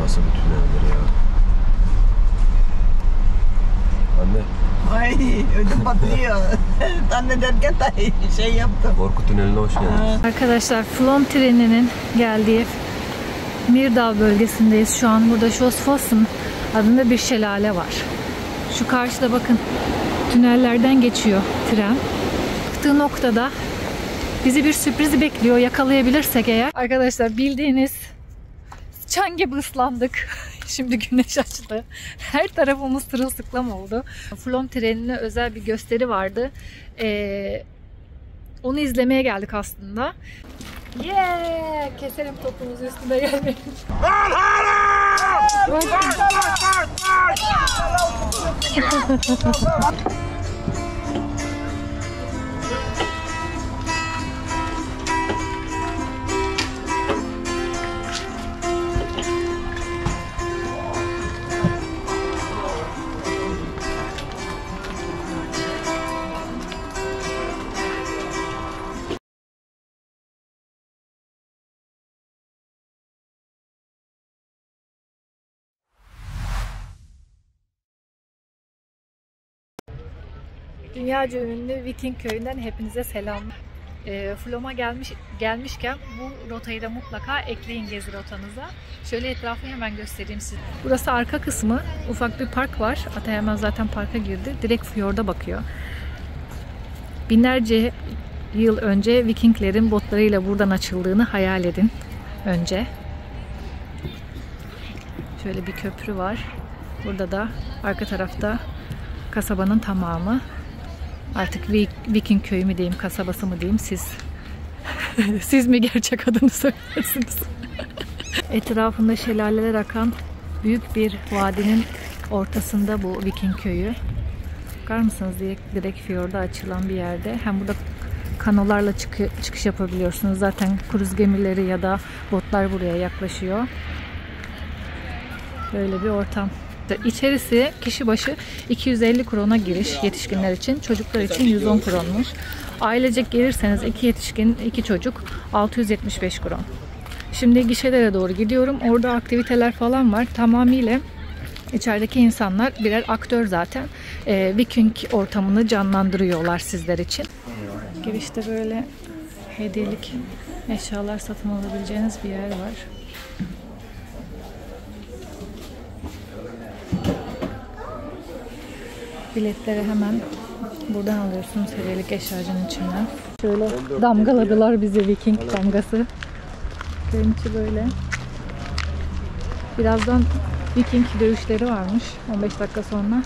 Nasıl bir tüneldir ya? Anne. Ay ödüm patlıyor. Anne derken de şey yaptım. Korku tüneline hoş geldiniz. Arkadaşlar Flom treninin geldiği Mirdal bölgesindeyiz. Şu an burada Schlossfossen adında bir şelale var. Şu karşıda bakın tünellerden geçiyor tren. Çıktığı noktada bizi bir sürpriz bekliyor. Yakalayabilirsek eğer. Arkadaşlar bildiğiniz çan gibi ıslandık. Şimdi güneş açtı. Her tarafımız sırılsıklam oldu. Flom trenine özel bir gösteri vardı. Onu izlemeye geldik aslında. Yeah! Keselim topumuzu üstüne gelmeyin. Dünyaca ünlü Viking köyünden hepinize selam. Flom'a gelmişken bu rotayı da mutlaka ekleyin gezi rotanıza. Şöyle etrafı hemen göstereyim size. Burası arka kısmı. Ufak bir park var. Ata hemen zaten parka girdi. Direkt fjorda bakıyor. Binlerce yıl önce Vikinglerin botlarıyla buradan açıldığını hayal edin önce. Şöyle bir köprü var. Burada da arka tarafta kasabanın tamamı. Artık Viking köyü mü diyeyim, kasabası mı diyeyim siz. Siz mi gerçek adını söylersiniz? Etrafında şelaleler akan büyük bir vadinin ortasında bu Viking köyü. Bakar mısınız? Direkt fiyorda açılan bir yerde. Hem burada kanolarla çıkış yapabiliyorsunuz. Zaten kruz gemileri ya da botlar buraya yaklaşıyor. Böyle bir ortam. İçerisi kişi başı 250 krona giriş yetişkinler için, çocuklar için 110 kronmuş. Ailecek gelirseniz 2 yetişkin 2 çocuk 675 kron. Şimdi gişelere doğru gidiyorum. Orada aktiviteler falan var. Tamamıyla içerideki insanlar birer aktör zaten. Viking ortamını canlandırıyorlar sizler için. Girişte böyle hediyelik eşyalar satın alabileceğiniz bir yer var. Biletleri hemen buradan alıyorsunuz hediyelik eşyacının içinden. Şöyle damgaladılar bizi, Viking damgası. Köyün içi böyle. Birazdan Viking dövüşleri varmış 15 dakika sonra.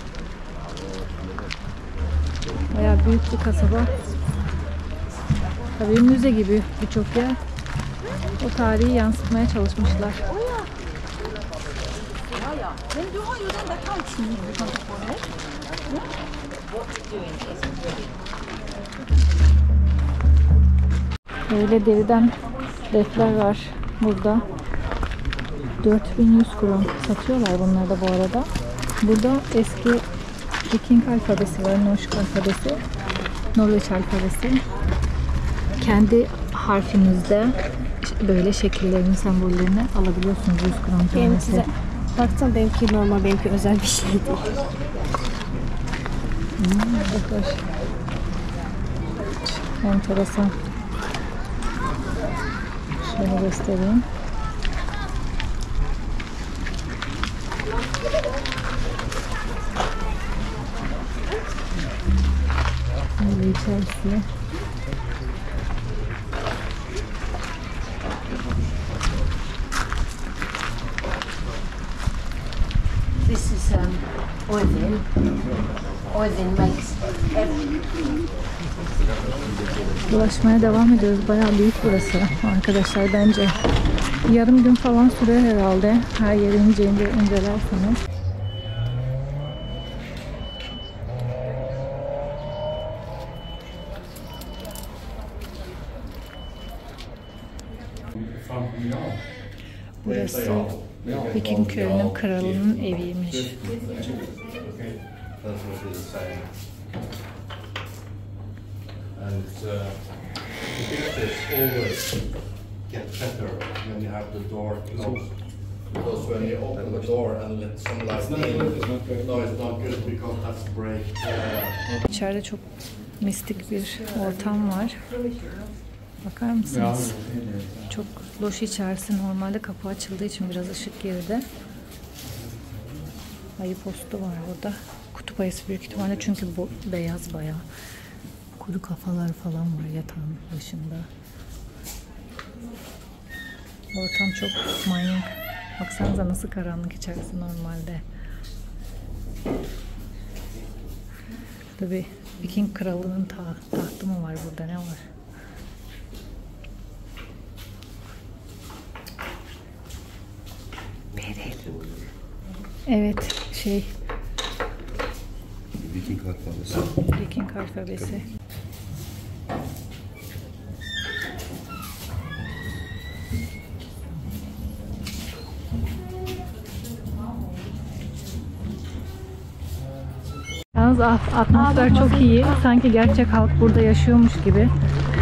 Bayağı büyük bir kasaba. Tabii müze gibi birçok yer. O tarihi yansıtmaya çalışmışlar. Böyle deriden defter var burada. 4100 kron satıyorlar bunları da bu arada. Burada eski Viking alfabesi var, Norsk alfabesi, Norveç alfabesi. Kendi harfinizde böyle şekillerini, sembollerini alabiliyorsunuz 100 kron tanesi. Baksana benimki normal, benimki özel bir şey değil. Hoş. Enteresan. Şöyle göstereyim. Böyle içerisi. This is Odin. Odin makes everything. Dolaşmaya devam ediyoruz. Bayağı büyük burası arkadaşlar bence. Yarım gün falan sürer herhalde. Her yeri incelerseniz. Burası Viking köyünün kralının eviymiş. And the pictures always get better when you have the door closed. Because when you open the door and let some light in, no, it's not good because that's break. İçeride çok mistik bir ortam var. Bakar mısınız? Çok loş içerisi. Normalde kapı açıldığı için biraz ışık girdi. Ayı postu var burada. Kutup ayısı büyük ihtimalle çünkü bu beyaz bayağı. Kuru kafalar falan var yatağın başında. Ortam çok manyak. Baksanıza nasıl karanlık içerisi normalde. Tabii Viking kralının tahtı mı var burada, ne var? Beril. Evet, Viking alfabesi. Viking alfabesi. Yalnız atmosfer çok iyi. Sanki gerçek halk burada yaşıyormuş gibi.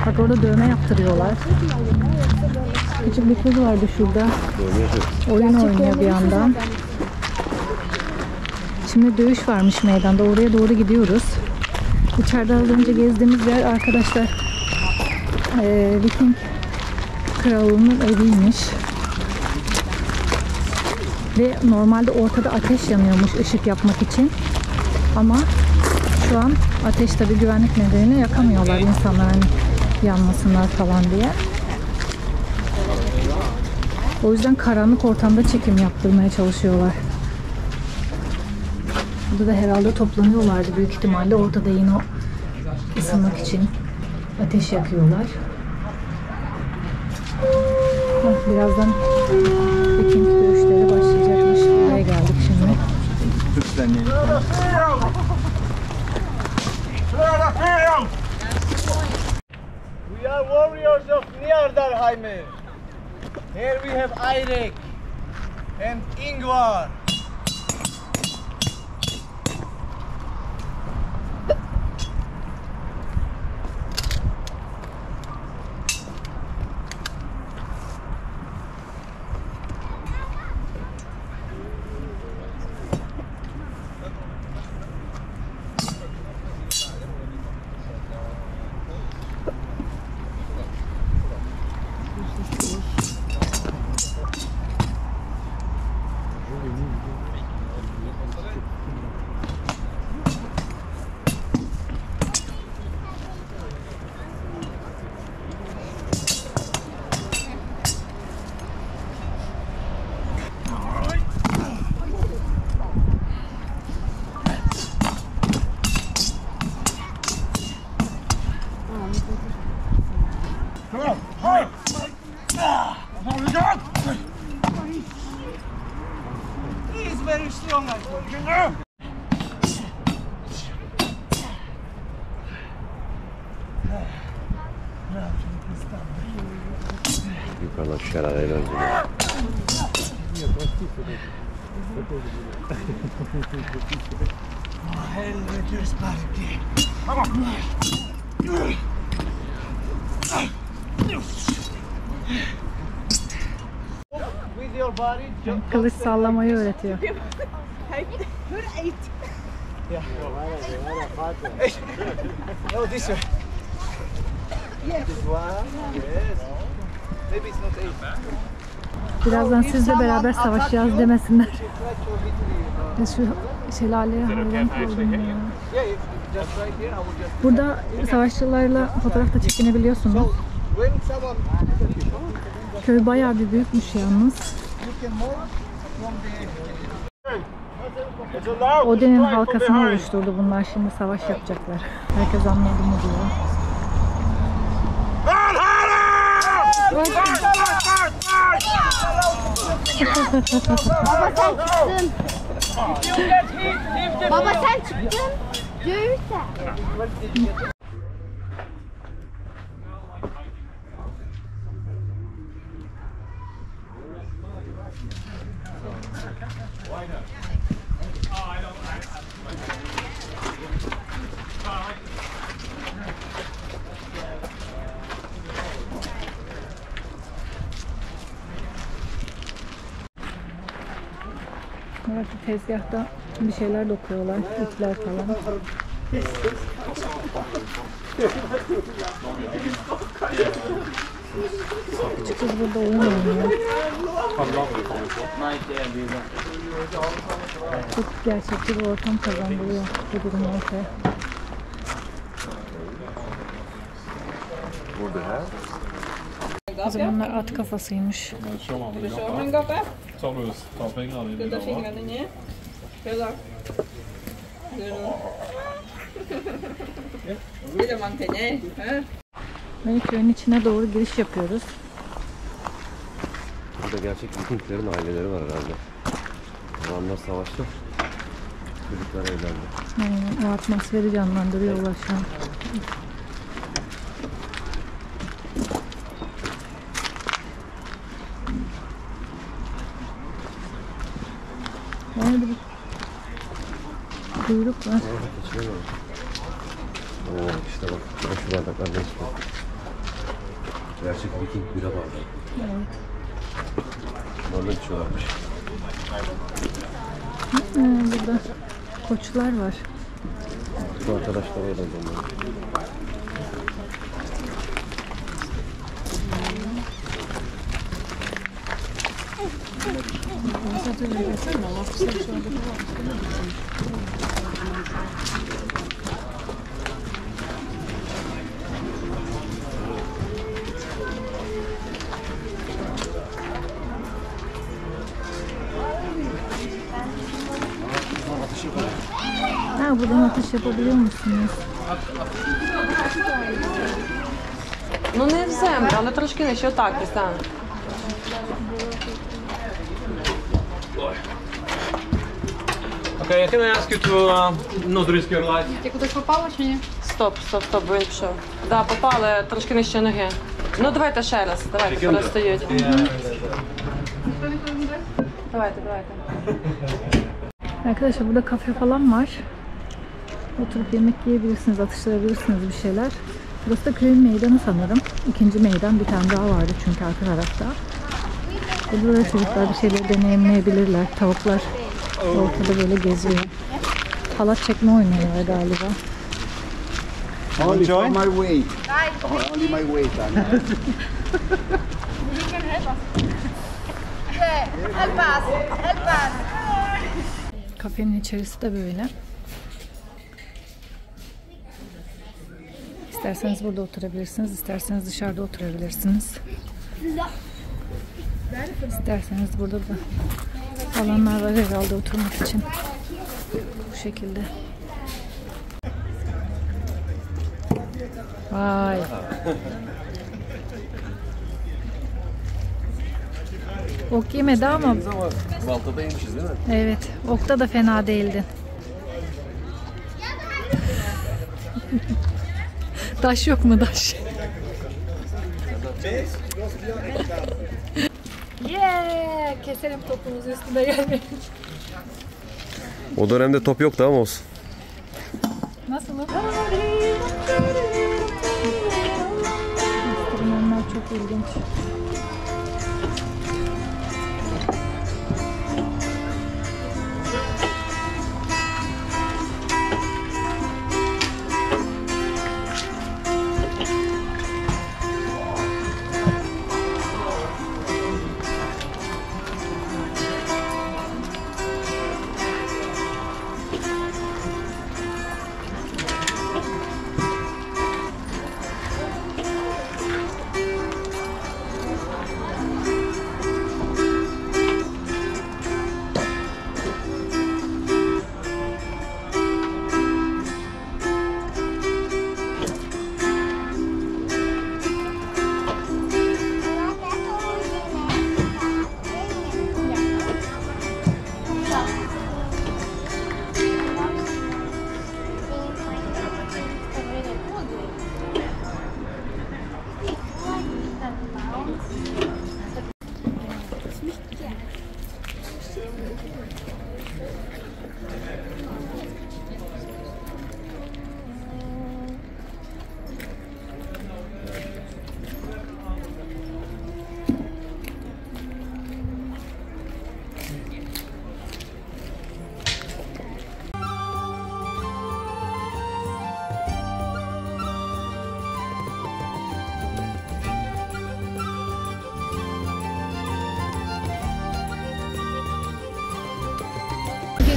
Bak orada dövme yaptırıyorlar. Küçük bir kız vardı şurada. Oyun oynuyor bir yandan. Şimdi dövüş varmış meydanda. Oraya doğru gidiyoruz. İçeride az önce gezdiğimiz yer arkadaşlar Viking kralının eviymiş. Ve normalde ortada ateş yanıyormuş ışık yapmak için. Ama şu an ateş tabi güvenlik nedeniyle yakamıyorlar insanlar, hani yanmasınlar falan diye. O yüzden karanlık ortamda çekim yaptırmaya çalışıyorlar. Burada da herhalde toplanıyorlardı büyük ihtimalle. Ortada yine o ısınmak için ateş yakıyorlar. Birazdan Viking dövüşleri başlayacakmış. Buraya geldik şimdi. We are warriors of Niardarheimer. Here we have Eirik and Ingvar. He is very strong, I think. Yukarıdan şelaleler geliyor. Helvete sparke. With your body, just Kılıç sallamayı öğretiyor. no, this way. This one, yes. Maybe it's not eight. Birazdan sizle beraber savaşacağız demesinler. Ya şu şelaleye hayran kaldım ya. Yeah, just right here. I will just. Burada savaşçılarla fotoğraf da çekinebiliyorsunuz. So when someone, Köy bayağı bir büyükmüş yalnız. you can move from the. Odin'in halkasını oluşturdu bunlar, şimdi savaş yapacaklar. Herkes anladı mı diyor. Baba sen çıktın. Görürsen. Belki tezgahta bir şeyler dokuyorlar, ipler falan. Küçük kız burada oyun oynuyor. Çok gerçekçi bir ortam kazandırıyor bu durum ortaya. O zamanlar at kafasıymış. Böyle köyün içine doğru giriş yapıyoruz. Burada gerçek Vikinglerin aileleri var herhalde. Adamlar savaştı. Çocuklar evlendi. Yani o atmosferi canlandırıyorlar şu an. Yani bir kuyruk var. Oo işte bak. Şu bardaklar ne istiyor? Gerçek Viking bira bardağı. Evet. Bunlardan içiyorlarmış. Burada koçlar var. Bu arkadaşlar öyle zaman. Ha, buradan atış yapabiliyor musunuz? Ну не в землю, але трошки нижче, отак десь там. Okay, can I ask you to not risk your life? Ти кудись попала чи ні? Стоп, бо він пішов. Да, попали, трошки нижче ноги. Ну давайте ще раз, давайте, перестають. Давайте. Arkadaşlar burada kafe falan var. Oturup yemek yiyebilirsiniz, atıştırabilirsiniz bir şeyler. Burası da köyün meydanı sanırım. İkinci meydan, bir tane daha vardı çünkü arka tarafta. Burada da çocuklar bir şeyleri deneyimleyebilirler. Tavuklar ortada böyle geziyor. Halat çekme oynuyorlar galiba. Only for my weight. Only my weight. Help us. Kafenin içerisi de böyle. İsterseniz burada oturabilirsiniz, isterseniz dışarıda oturabilirsiniz. İsterseniz burada da alanlar var herhalde oturmak için. Bu şekilde. Vay. Ok yemedi ama. Baltada yemişiz değil mi? Evet, okta da fena değildi. Taş yok mu taş? Yeah! Keselim topumuzu üstüne gelmeyin. O dönemde top yoktu ama olsun. Nasıl mı? Enstrümanlar çok ilginç.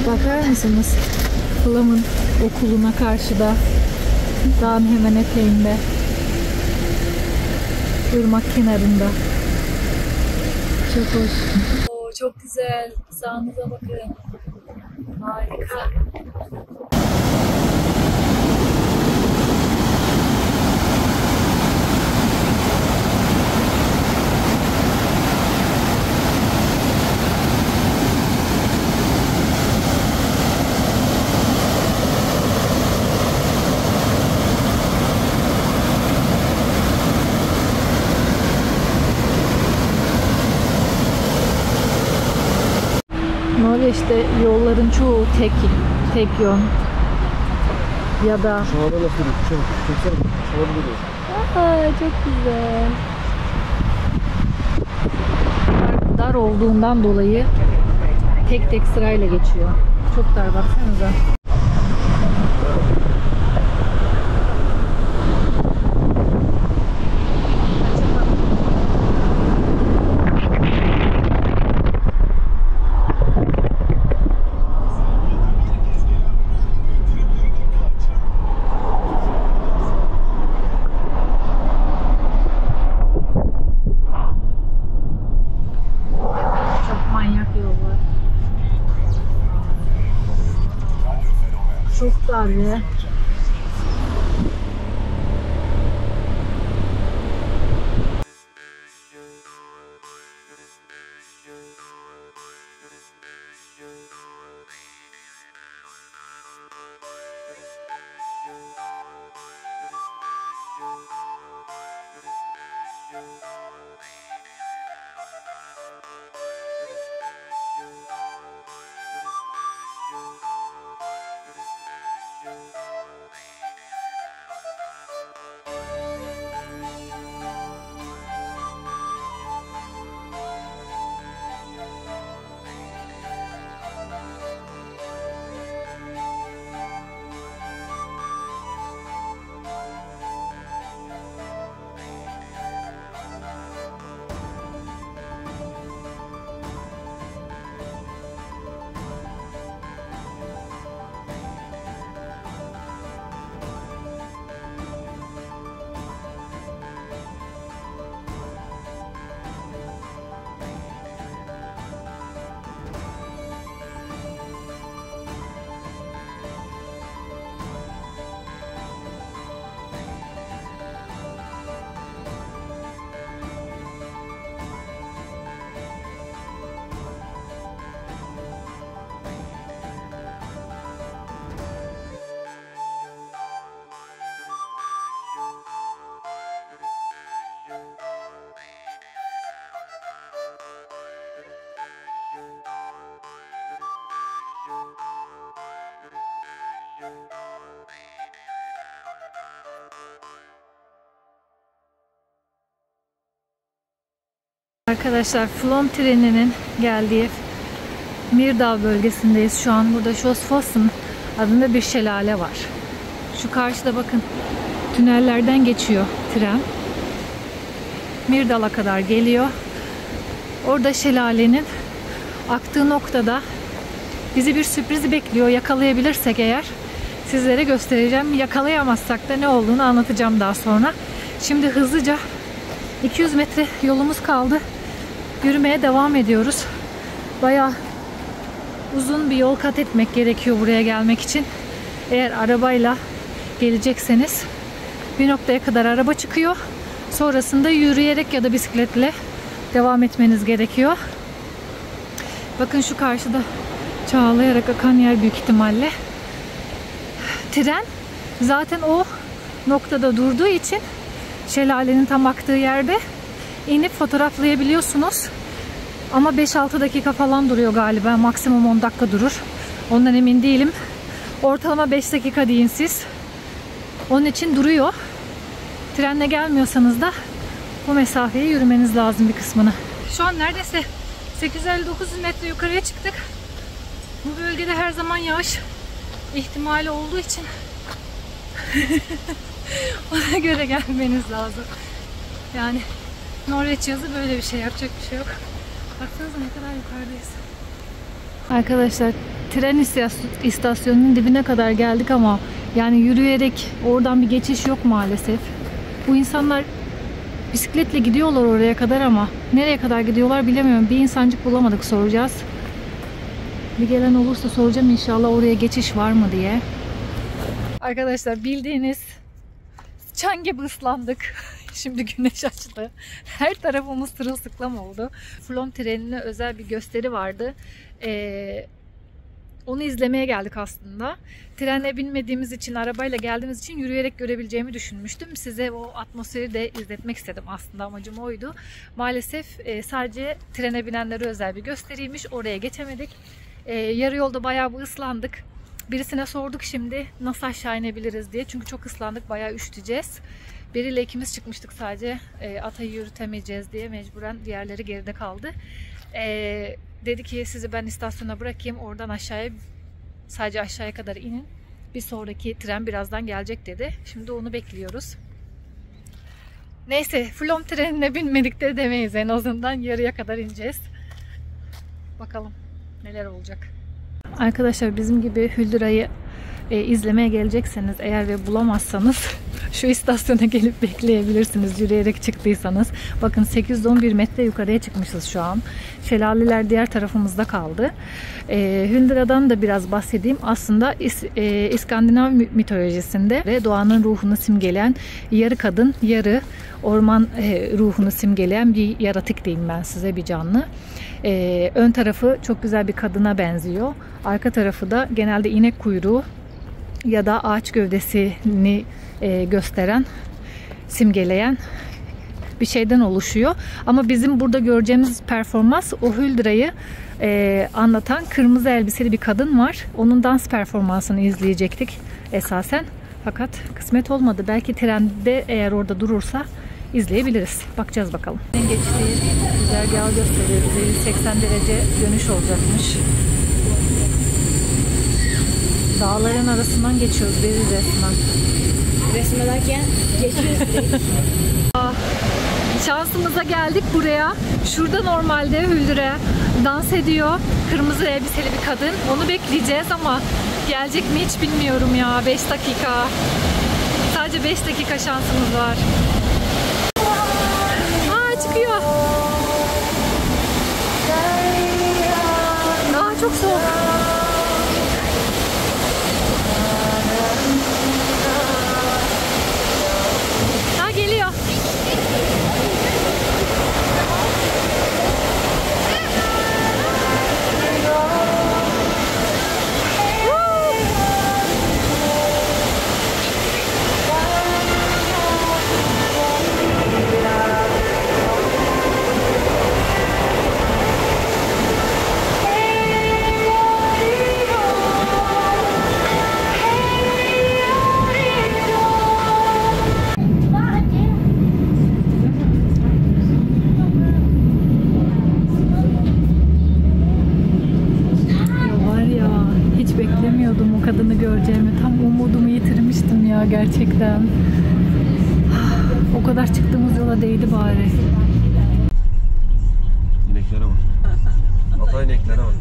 Bakar mısınız? Flam'ın okuluna karşıda. Dağın hemen eteğinde. Irmak kenarında. Çok hoş. Oo, çok güzel. Sağınıza bakın. Harika. Norveç'te yolların çoğu tek yön ya da Şurada nasıl duruyor? Çeksene. Şurada duruyor. Aa, çok güzel. Dar olduğundan dolayı tek tek sırayla geçiyor. Çok dar, baksanıza. Çok dar ya. Arkadaşlar, Flåm treninin geldiği Myrdal bölgesindeyiz. Şu an burada Kjosfossen adında bir şelale var. Şu karşıda bakın, tünellerden geçiyor tren. Myrdal'a kadar geliyor. Orada şelalenin aktığı noktada bizi bir sürpriz bekliyor. Yakalayabilirsek eğer sizlere göstereceğim. Yakalayamazsak da ne olduğunu anlatacağım daha sonra. Şimdi hızlıca 200 metre yolumuz kaldı. Yürümeye devam ediyoruz. Bayağı uzun bir yol kat etmek gerekiyor buraya gelmek için. Eğer arabayla gelecekseniz bir noktaya kadar araba çıkıyor. Sonrasında yürüyerek ya da bisikletle devam etmeniz gerekiyor. Bakın şu karşıda çağlayarak akan yer büyük ihtimalle. Tren zaten o noktada durduğu için şelalenin tam aktığı yerde inip fotoğraflayabiliyorsunuz. Ama 5-6 dakika falan duruyor galiba. Maksimum 10 dakika durur. Ondan emin değilim. Ortalama 5 dakika deyin siz. Onun için duruyor. Trenle gelmiyorsanız da bu mesafeyi yürümeniz lazım bir kısmını. Şu an neredeyse 850-900 metre yukarıya çıktık. Bu bölgede her zaman yağış ihtimali olduğu için ona göre gelmeniz lazım. Yani Norveç yazı böyle bir şey, yapacak bir şey yok. Baksanıza ne kadar yukarıdayız. Arkadaşlar, tren istasyonunun dibine kadar geldik ama yani yürüyerek oradan bir geçiş yok maalesef. Bu insanlar bisikletle gidiyorlar oraya kadar ama nereye kadar gidiyorlar bilemiyorum. Bir insancık bulamadık, soracağız. Bir gelen olursa soracağım inşallah oraya geçiş var mı diye. Arkadaşlar bildiğiniz çan gibi ıslandık. Şimdi güneş açtı. Her tarafımız sırılsıklam oldu. Flom trenine özel bir gösteri vardı. Onu izlemeye geldik aslında. Trene binmediğimiz için, arabayla geldiğimiz için yürüyerek görebileceğimi düşünmüştüm. Size o atmosferi de izletmek istedim. Aslında amacım oydu. Maalesef sadece trene binenlere özel bir gösteriymiş. Oraya geçemedik. Yarı yolda bayağı bir ıslandık. Birisine sorduk şimdi nasıl aşağı inebiliriz diye. Çünkü çok ıslandık, bayağı üşüteceğiz. Biriyle ikimiz çıkmıştık sadece. Atayı yürütemeyeceğiz diye mecburen diğerleri geride kaldı. Dedi ki sizi ben istasyona bırakayım. Oradan aşağıya, sadece aşağıya kadar inin. Bir sonraki tren birazdan gelecek dedi. Şimdi onu bekliyoruz. Neyse, Flom trenine binmedik de demeyiz. En azından yarıya kadar ineceğiz. Bakalım neler olacak. Arkadaşlar bizim gibi Hüldüra'yı izlemeye gelecekseniz eğer ve bulamazsanız şu istasyona gelip bekleyebilirsiniz yürüyerek çıktıysanız. Bakın 811 metre yukarıya çıkmışız şu an. Şelaleler diğer tarafımızda kaldı. Hüldüra'dan da biraz bahsedeyim. Aslında İskandinav mitolojisinde ve doğanın ruhunu simgeleyen yarı kadın, yarı orman ruhunu simgeleyen bir yaratık diyeyim ben size, bir canlı. Ön tarafı çok güzel bir kadına benziyor. Arka tarafı da genelde inek kuyruğu ya da ağaç gövdesini gösteren, simgeleyen bir şeyden oluşuyor. Ama bizim burada göreceğimiz performans, o Hüldüra'yı anlatan kırmızı elbiseli bir kadın var. Onun dans performansını izleyecektik esasen. Fakat kısmet olmadı. Belki trende eğer orada durursa izleyebiliriz. Bakacağız bakalım. Geçtiği güzergahı gösteriyor bize. 180 derece dönüş olacakmış. Dağların arasından geçiyoruz bir resmen. Resme derken geçiyoruz. Şansımıza geldik buraya. Şurada normalde Hüldüre dans ediyor. Kırmızı elbiseli bir kadın. Onu bekleyeceğiz ama gelecek mi hiç bilmiyorum ya. 5 dakika. Sadece 5 dakika şansımız var. Çıkıyor. Çok soğuk. Geliyor. Beklemiyordum o kadını göreceğimi. Tam umudumu yitirmiştim ya gerçekten. O kadar çıktığımız yola değdi bari. İneklere bak. Ata ineklere bak.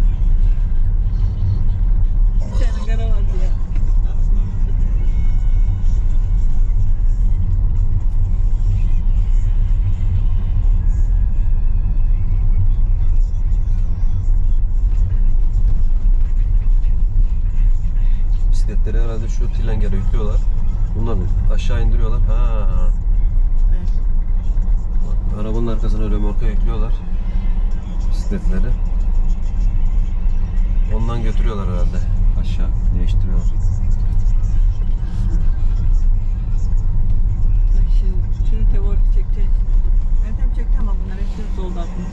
Bisikletleri herhalde şu tilengere yüklüyorlar. Bunları aşağı indiriyorlar. Ha. Arabanın arkasına römorka yüklüyorlar bisikletleri. Ondan götürüyorlar herhalde aşağı, değiştiriyorlar. Şimdi teori çekeceğiz. Ben hep çektim ama bunlar hepsi solda aklım.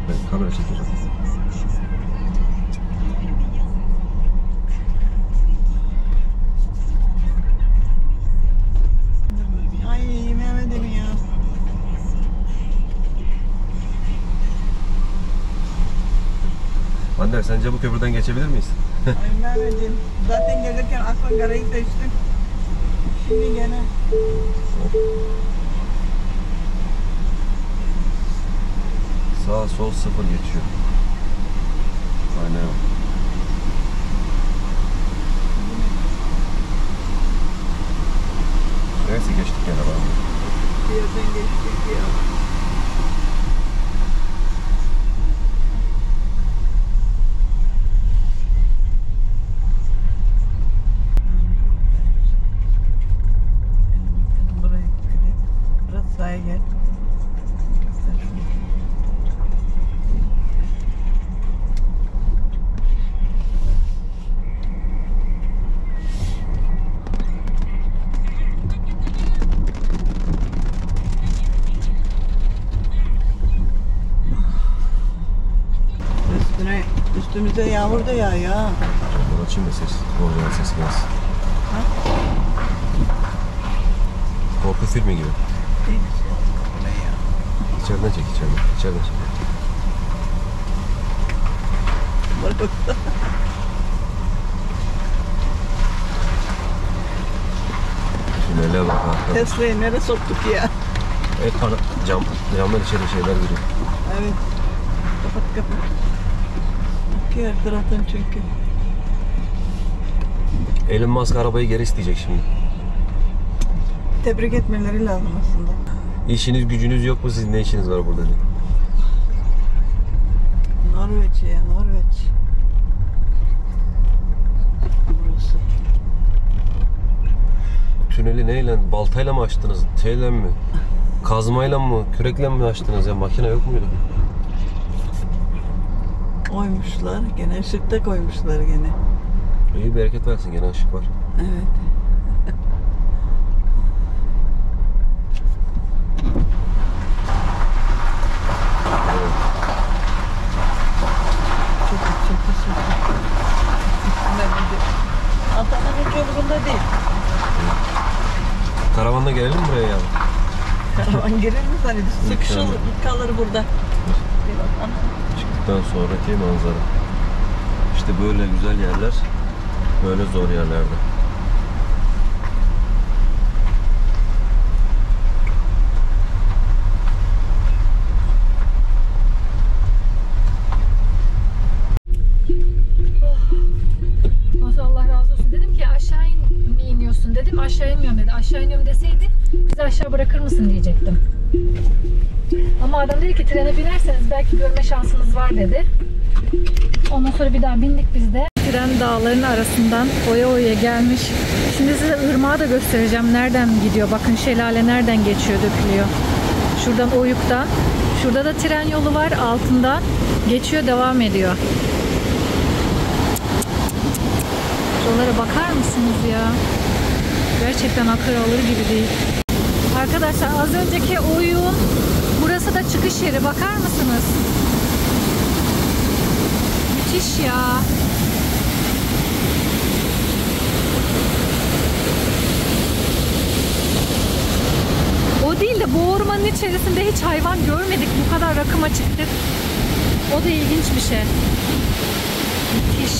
Ben kamera çekeceğim. Ay Mehmet'im ya. Anne sence bu köprüden geçebilir miyiz? Ay Mehmet'im. Zaten gelirken akla garayı seçtim. Şimdi gene. Sağ sol sıfır geçiyor. Aynen. Üstümüze yağmur da yağıyor ha. Bunu açayım da ses. Orijinal ses gelsin. Korku filmi gibi. İçeriden çek, içeriden. İçeriden çek. Bak. Tünele bak ha. Tesla'yı nereye soktuk ya? Evet, camdan içeri şeyler giriyor. Evet. Kapat kapat. Bakıyor her taraftan çünkü. Elon Musk arabayı geri isteyecek şimdi. Tebrik etmeleri lazım aslında. İşiniz gücünüz yok mu, sizin ne işiniz var burada diye. Norveç ya, Norveç. Burası. Tüneli neyle, baltayla mı açtınız, şeyle mi, kazmayla mı, kürekle mi açtınız ya, makine yok muydu? Koymuşlar, gene ışıkta koymuşlar gene. İyi, bereket versin, gene ışık var. Evet. Atanın hiç umurunda değil. Karavanla gelelim mi buraya ya? Karavan girir mi hani sıkışır kalır burada. Çıktıktan sonraki manzara. İşte böyle güzel yerler, böyle zor yerlerde. Allah razı olsun. Dedim ki aşağı mi iniyorsun dedim. Aşağı inmiyorum dedi. Aşağı iniyorum deseydi bizi aşağı bırakır mısın diyecektim. Ama adam dedi ki trene binerseniz belki görme şansınız var dedi. Ondan sonra bir daha bindik biz de. Tren dağların arasından oya oya gelmiş. Şimdi size ırmağı da göstereceğim. Nereden gidiyor? Bakın şelale nereden geçiyor, dökülüyor. Şuradan oyuktan. Şurada da tren yolu var. Altından geçiyor, devam ediyor. Şuralara bakar mısınız ya? Gerçekten akıl alır gibi değil. Arkadaşlar az önceki oyun, burası da çıkış yeri. Bakar mısınız? Müthiş ya. O değil de bu ormanın içerisinde hiç hayvan görmedik. Bu kadar rakıma çıktık. O da ilginç bir şey. Müthiş.